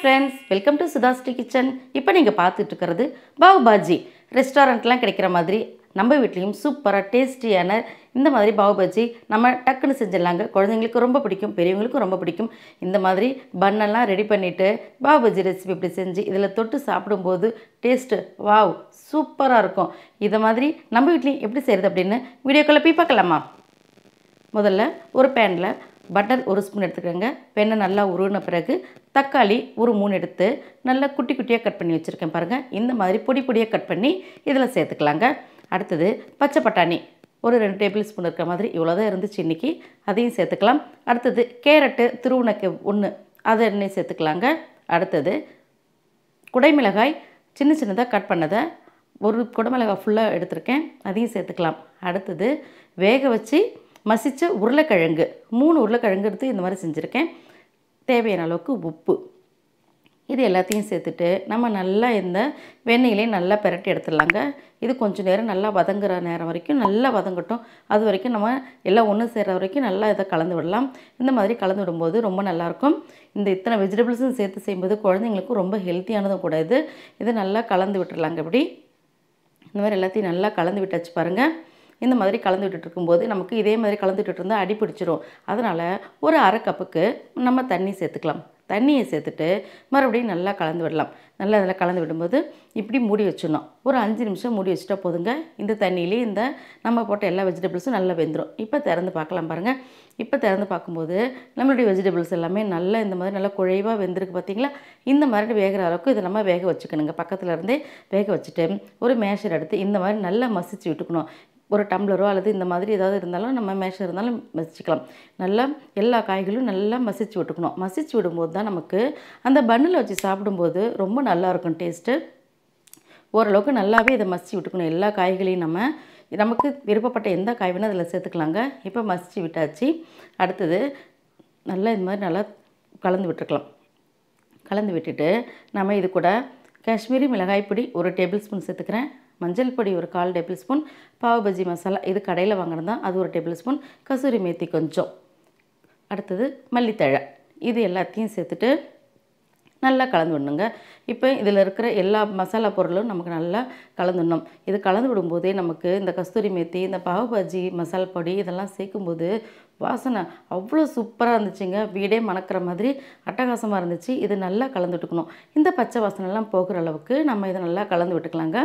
friends, welcome to Sudha's Kitchen. இப்போ நீங்க பார்த்துட்டு இருக்கிறது pavbhaji. ரெஸ்டாரன்ட்லாம் கிடைக்கிற மாதிரி நம்ம வீட்லயும் சூப்பரா டேஸ்டியான இந்த மாதிரி pavbhaji நம்ம டக்குன்னு செஞ்சிடலாங்க. குழந்தைகளுக்கு ரொம்ப பிடிக்கும், பெரியவங்களுக்கும் ரொம்ப பிடிக்கும். இந்த மாதிரி பன் எல்லாம் ரெடி பண்ணிட்டு pavbhaji ரெசிபி இப்படி செஞ்சு இதல தொட்டு சாப்பிடும்போது டேஸ்ட் வாவ் சூப்பரா இருக்கும். இத மாதிரி நம்ம வீட்லயும் எப்படி செய்யறது அப்படினு வீடியோக்குள்ள போய் பார்க்கலாமா? முதல்ல ஒரு panல பட்டர் ஒரு ஸ்பூன் எடுத்துக்கங்க. வெண்ணெய் நல்லா உருகுன பிறகு தக்காளி ஒரு 3 எடுத்து நல்லா குட்டி குட்டியா கட் பண்ணி வச்சிருக்கேன் பாருங்க. இந்த மாதிரி பொடி பொடியா கட் பண்ணி இதல சேர்த்துக்கலாங்க. அடுத்து பச்சை பட்டாணி ஒரு 2 டேபிள் ஸ்பூன் இருக்க மாதிரி இவ்வளவுதான் இருந்துச்சு இன்னைக்கு. அதையும் சேர்த்துக்கலாம். அடுத்து கேரட் துருவுனக்கு 1 அதை எண்ணெய் சேர்த்துக்கலாங்க. அடுத்து குடைமிளகாய் சின்ன சின்னதா கட் பண்ணத ஒரு குடைமிளகாய் ஃபுல்லா எடுத்துர்க்கேன். அதையும் சேர்த்துக்கலாம். அடுத்து வேக வச்சு மசிச்ச உருளைக்கிழங்கு 3 உருளைக்கிழங்கு எடுத்து இந்த மாதிரி செஞ்சிருக்கேன். தேவையான அளவுக்கு உப்பு இது எல்லாத்தையும் சேர்த்துட்டு நம்ம நல்லா இந்த வெண்ணெயிலே நல்லா பிரட்டி எடுத்துடலாங்க. இது கொஞ்ச நேரம் நல்லா வதங்குற நேரம் வரைக்கும் நல்லா வதங்கட்டும். அது வரைக்கும் நம்ம எல்லாம் ஒண்ணு சேர வரைக்கும் நல்லா இத கலந்து விடலாம். இந்த மாதிரி கலந்து விடும்போது ரொம்ப நல்லா இருக்கும். இந்த இத்தனை வெஜிடபிள்ஸும் சேர்த்து செய்யும்போது குழந்தைகளுக்கு ரொம்ப ஹெல்தியானதும் கூட இது. இது நல்லா கலந்து விட்டுறலாங்க இப்படி. இந்த மாதிரி எல்லாத்தையும் நல்லா கலந்து விட்டாச்சு பாருங்க. இந்த மாதிரி கலந்து விட்டுட்டு இருக்கும்போது நமக்கு இதே மாதிரி கலந்து விட்டுட்டு இருந்தா அடி பிடிச்சிரும். அதனால ஒரு 1/2 கப்புக்கு நம்ம தண்ணி சேர்த்துக்கலாம். தண்ணியை சேர்த்துட்டு மறுபடியும் நல்லா கலந்து விடலாம். நல்லா இதல கலந்து விடும்போது இப்படி மூடி வச்சிரணும். ஒரு 5 நிமிஷம் மூடி வச்சிட்டா போதுங்க. இந்த தண்ணியிலே இந்த நம்ம போட்ட எல்லா வெஜிடபிள்ஸும் நல்லா வெந்துரும். இப்போ திறந்து பார்க்கலாம் பாருங்க. இப்போ திறந்து பாக்கும்போது நம்மளுடைய வெஜிடபிள்ஸ் எல்லாமே நல்லா இந்த மாதிரி நல்லா குழைவா வெந்திருக்கு பாத்தீங்களா? இந்த மாதிரி வேகற அளவுக்கு இத நம்ம வேக வச்சுக்கணுங்க. பக்கத்துல இருந்தே வேக வச்சிட்டு ஒரு மேஷர் எடுத்து இந்த மாதிரி நல்லா மசிச்சு விட்டுக்கணும். ஒரு டம்ளரோ அல்லது இந்த மாதிரி ஏதாவது இருந்தாலும் நம்ம மேஷர் இருந்தாலும் மசிச்சுக்கலாம். நல்லா எல்லா காய்களும் நல்லா மசிச்சு விட்டுக்கணும். மசிச்சு விடும்போது தான் நமக்கு அந்த பன்னில வச்சு சாப்பிடும்போது ரொம்ப நல்லா இருக்கும் டேஸ்ட். ஓரளவுக்கு நல்லாவே இத மசிச்சு விட்டுக்கணும். எல்லா காய்களையும் நமக்கு விருப்பப்பட்ட எந்த காய் வேணா இதல சேர்த்துக்கலாங்க. இப்போ மசிச்சு விட்டாச்சு. அடுத்து நல்லா இந்த மாதிரி நல்லா கலந்து விட்டுக்கலாம். கலந்து விட்டுட்டு நாம இது கூட காஷ்மீரி மிளகாய் பொடி 1 டேபிள் ஸ்பூன் சேர்த்துக்கிறேன். மஞ்சள் பொடி ஒரு 1/4 டேபிள் ஸ்பூன், pavbhaji மசாலா இது கடையில வாங்குனது தான் அது 1 டேபிள் ஸ்பூன், கசூரி மேத்தி கொஞ்சம். அடுத்து மல்லித்தழை இது எல்லாத்தையும் சேர்த்துட்டு நல்லா கலந்து விடணுங்க. இப்போ இதில இருக்கிற எல்லா மசாலா பொருளும் நமக்கு நல்லா கலந்துடணும். இது கலந்து விடும்போதே நமக்கு இந்த கஸ்தூரி மேத்தி, இந்த pavbhaji மசாலா பொடி இதெல்லாம் சேர்க்கும்போது வாசனை அவ்வளோ சூப்பரா இருந்துச்சுங்க. வீடே மணக்கிற மாதிரி அட்டகாசமா இருந்துச்சு. இது நல்லா கலந்து விட்டுக்கணும். இந்த பச்சை வாசனை எல்லாம் போகிற அளவுக்கு நம்ம இத நல்லா கலந்து விட்டுக்கலாங்க.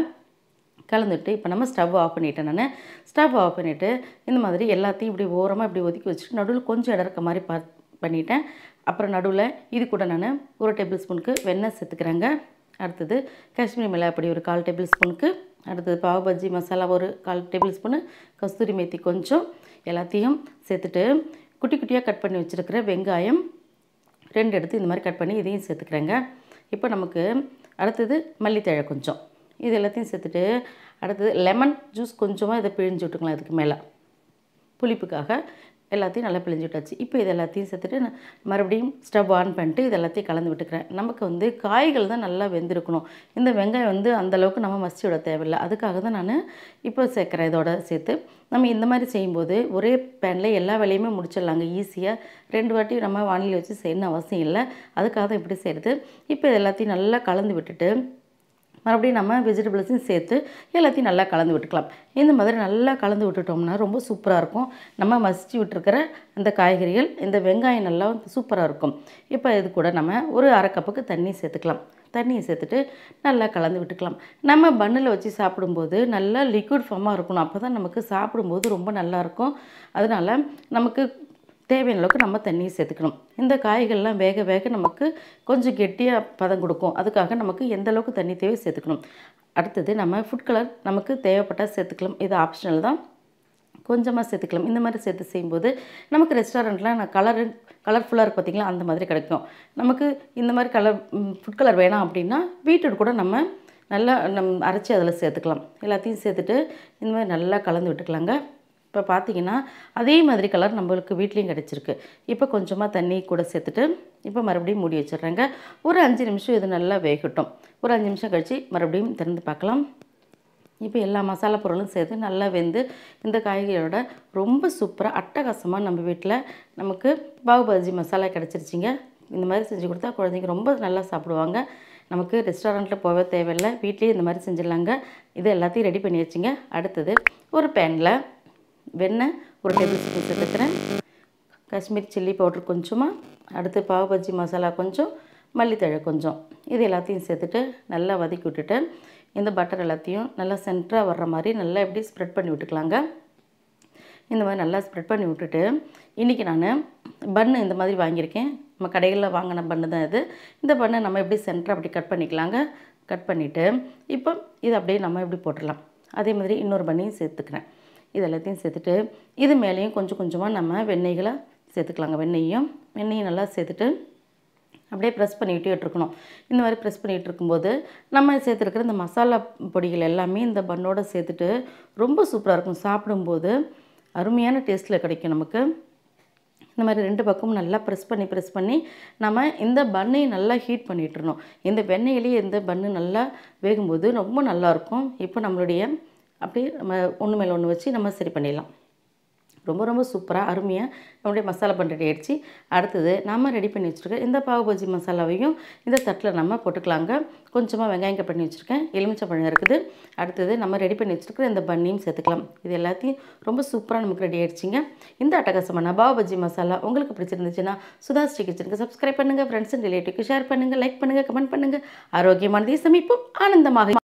கலந்துட்டு இப்போ நம்ம ஸ்டவ் ஆஃப் பண்ணிட்டேன் நானு. ஸ்டவ் ஆஃப் பண்ணிட்டு இந்த மாதிரி எல்லாத்தையும் இப்படி ஓரமா இப்படி ஒதுக்கி வச்சிட்டு நடுவுல கொஞ்சம் இடம் இருக்க மாதிரி பண்ணிட்டேன். அப்புறம் நடுவுல இது கூட நான் 1 டேபிள் ஸ்பூனுக்கு வெண்ணெய் சேர்த்துக்கிறேங்க. அடுத்து காஷ்மீரி மிளகாய் பொடி ஒரு 1/4 டேபிள் ஸ்பூனுக்கு, அடுத்து pavbhaji மசாலா ஒரு 1/4 டேபிள் ஸ்பூன், கஸ்தூரி மேத்தி கொஞ்சம் எல்லாத்தையும் சேர்த்துட்டு குட்டி குட்டியா கட் பண்ணி வச்சிருக்கிற வெங்காயம் 2 எடுத்து இந்த மாதிரி கட் பண்ணி இதையும் சேர்த்துக்கிறேங்க. இப்போ நமக்கு அடுத்து மல்லித்தழை கொஞ்சம் இது எல்லாத்தையும் சேர்த்துட்டு அடுத்து லெமன் ஜூஸ் கொஞ்சமா இத பிழிஞ்சு விட்டுக்கலாம் இதுக்கு மேல. புளிப்புக்காக எல்லாத்தையும் நல்லா பிழிஞ்சு விட்டாச்சு. இப்போ இது எல்லாத்தையும் சேர்த்துட்டு மறுபடியும் ஸ்டவ் ஆன் பண்ணிட்டு இது எல்லாத்தையும் கலந்து விட்டுக்கிறேன். நமக்கு காய்கள் தான் நல்லா வெந்திருக்கணும். இந்த வெங்காயம் அந்த அளவுக்கு நம்ம மசிச்சு விட தேவையில்ல. அதுக்காக தான் நான் இப்போ சேர்க்கிறேன் இதோட சேர்த்து. நம்ம இந்த மாதிரி செய்யும்போது ஒரே பேன்ல எல்லா வேலையுமே முடிச்சிடலாங்க ஈஸியா. 2 வாட்டி நம்ம வாணலில வச்சு செய்யணும் அவசியம் இல்ல. அதுக்காக தான் இப்படி செய்றது. இப்போ இது எல்லாத்தையும் நல்லா கலந்து விட்டுட்டு மறுபடியும் நம்ம வெஜிடபிள்ஸையும் சேர்த்து எல்லாத்தையும் நல்லா கலந்து விட்டுக்கலாம். இந்த மாதிரி நல்லா கலந்து விட்டுட்டோம்னா ரொம்ப சூப்பரா இருக்கும். நம்ம மசிச்சு விட்டுருக்கிற அந்த காய்கறிகள் இந்த வெங்காயம் நல்லா சூப்பரா இருக்கும். இப்போ இது கூட நம்ம ஒரு 1/2 கப்புக்கு தண்ணி சேர்த்துக்கலாம். தண்ணியை சேர்த்துட்டு நல்லா கலந்து விட்டுக்கலாம். நம்ம பன்னில வச்சு சாப்பிடும்போது நல்லா லிக்விட் ஃபார்மா இருக்கணும். அப்பதான் நமக்கு சாப்பிடும்போது ரொம்ப நல்லா இருக்கும். அதனால நமக்கு தேவையான அளவுக்கு நம்ம தண்ணியை சேர்த்துக்கணும். இந்த காய்கள்லாம் வேக வேக நமக்கு கொஞ்சம் கெட்டியா பதம் கொடுக்கும். அதுக்காக நமக்கு எந்த அளவுக்கு தண்ணி தேவையோ சேர்த்துக்கணும். அடுத்து நம்ம ஃபுட் கலர் நமக்கு தேவைப்பட்டா சேர்த்துக்கலாம். இது ஆப்ஷனல் தான். கொஞ்சமா சேர்த்துக்கலாம். இந்த மாதிரி சேர்த்து செய்யும்போது நமக்கு ரெஸ்டாரன்ட்ல கலர்ஃபுல்லா இருக்கு பாத்தீங்களா அந்த மாதிரி கிடைக்கும். நமக்கு இந்த மாதிரி ஃபுட் கலர் வேணாம் அப்படினா பீட்ரூட் கூட நம்ம நல்லா அரைச்சு அதல சேர்த்துக்கலாம். எல்லாத்தையும் சேர்த்துட்டு இந்த மாதிரி நல்லா கலந்து விட்டுக்கலாங்க. இப்போ பாத்தீங்கன்னா அதே மாதிரி கலர் நமக்கு வீட்லயும் கிடைச்சிருக்கு. இப்போ கொஞ்சமா தண்ணி கூட சேர்த்துட்டு இப்போ மறுபடியும் மூடி வச்சிரேங்க. ஒரு 5 நிமிஷம் இது நல்லா வேகட்டும். ஒரு 5 நிமிஷம் கழிச்சு மறுபடியும் திறந்து பார்க்கலாம். இப்போ எல்லா மசாலா பொருளும் சேர்த்து நல்லா வெந்து இந்த காய்கறியோட ரொம்ப சூப்பரா அட்டகாசமா நம்ம வீட்ல நமக்கு pavbhaji மசாலா கிடைச்சிருச்சுங்க. இந்த மாதிரி செஞ்சு கொடுத்தா குழந்தைங்க ரொம்ப நல்லா சாப்பிடுவாங்க. நமக்கு ரெஸ்டாரண்ட்டில் போக தேவையில்லை, வீட்லேயே இந்த மாதிரி செஞ்சிடலாங்க. இது எல்லாத்தையும் ரெடி பண்ணி வச்சுங்க. அடுத்தது ஒரு பேனில் வெண்ணெய் 1 டேபிள் ஸ்பூன் சேர்த்துக்கிறேன். காஷ்மீர் சில்லி பவுடர் கொஞ்சமாக, அடுத்து பாவ் பஜ்ஜி மசாலா கொஞ்சம், மல்லித்தழை கொஞ்சம், இது எல்லாத்தையும் சேர்த்துட்டு நல்லா வதக்கி விட்டுட்டு இந்த பட்டர் எல்லாத்தையும் நல்லா சென்டராக வர்ற மாதிரி நல்லா எப்படி ஸ்ப்ரெட் பண்ணி விட்டுக்கலாங்க. இந்த மாதிரி நல்லா ஸ்ப்ரெட் பண்ணி விட்டுட்டு இன்றைக்கி நான் பன்னு இந்த மாதிரி வாங்கியிருக்கேன். நம்ம கடைகளில் வாங்கின பன்னு தான் இது. இந்த பன்னை நம்ம எப்படி சென்டராக அப்படி கட் பண்ணிக்கலாங்க. கட் பண்ணிவிட்டு இப்போ இது அப்படியே நம்ம எப்படி போட்டுடலாம். அதே மாதிரி இன்னொரு பன்னையும் சேர்த்துக்கிறேன். இது எல்லாத்தையும் சேர்த்துட்டு இது மேலேயும் கொஞ்சம் கொஞ்சமாக நம்ம வெண்ணெய்களை சேர்த்துக்கலாங்க. வெண்ணெயும் நல்லா சேர்த்துட்டு அப்படியே ப்ரெஸ் பண்ணிக்கிட்டே இருக்கணும். இந்த மாதிரி ப்ரெஸ் பண்ணிகிட்டு இருக்கும்போது நம்ம சேர்த்துருக்கிற இந்த மசாலா பொடிகள் எல்லாமே இந்த பன்னோடு சேர்த்துட்டு ரொம்ப சூப்பராக இருக்கும். சாப்பிடும்போது அருமையான டேஸ்ட்டில் கிடைக்கும் நமக்கு. இந்த மாதிரி 2 பக்கமும் நல்லா ப்ரெஸ் பண்ணி நம்ம இந்த பன்னையும் நல்லா ஹீட் பண்ணிட்டுருணும். இந்த வெண்ணெயிலேயே இந்த பன்னு நல்லா வேகும்போது ரொம்ப நல்லாயிருக்கும். இப்போ நம்மளுடைய அப்படியே நம்ம ஒன்று மேலே ஒன்று வச்சு நம்ம சரி பண்ணிடலாம். ரொம்ப சூப்பராக அருமையாக நம்மளுடைய மசாலா பன் ரெடி ஆகிடுச்சு. அடுத்தது நம்ம ரெடி பண்ணி வச்சுருக்க இந்த பாவ் பஜ்ஜி மசாலாவையும் இந்த தட்டில் நம்ம போட்டுக்கலாங்க. கொஞ்சமாக வெங்காயம் கட் பண்ணி வச்சுருக்கேன், எலுமிச்சம்பழம் இருக்குது. அடுத்தது நம்ம ரெடி பண்ணி வச்சுருக்கிற இந்த பன்னையும் சேர்த்துக்கலாம். இது எல்லாத்தையும் ரொம்ப சூப்பராக நமக்கு ரெடி ஆகிடுச்சிங்க. இந்த அட்டகாசமான பாவ் பஜ்ஜி மசாலா உங்களுக்கு பிடிச்சிருந்துச்சுன்னா சுதாஸ் கிச்சனுக்கு சப்ஸ்கிரைப் பண்ணுங்கள், ஃப்ரெண்ட்ஸ் அண்ட் ரிலேட்டிவ்க்கு ஷேர் பண்ணுங்கள், லைக் பண்ணுங்கள், கமெண்ட் பண்ணுங்கள். ஆரோக்கியமானதை சமைப்போம், ஆனந்தமாக.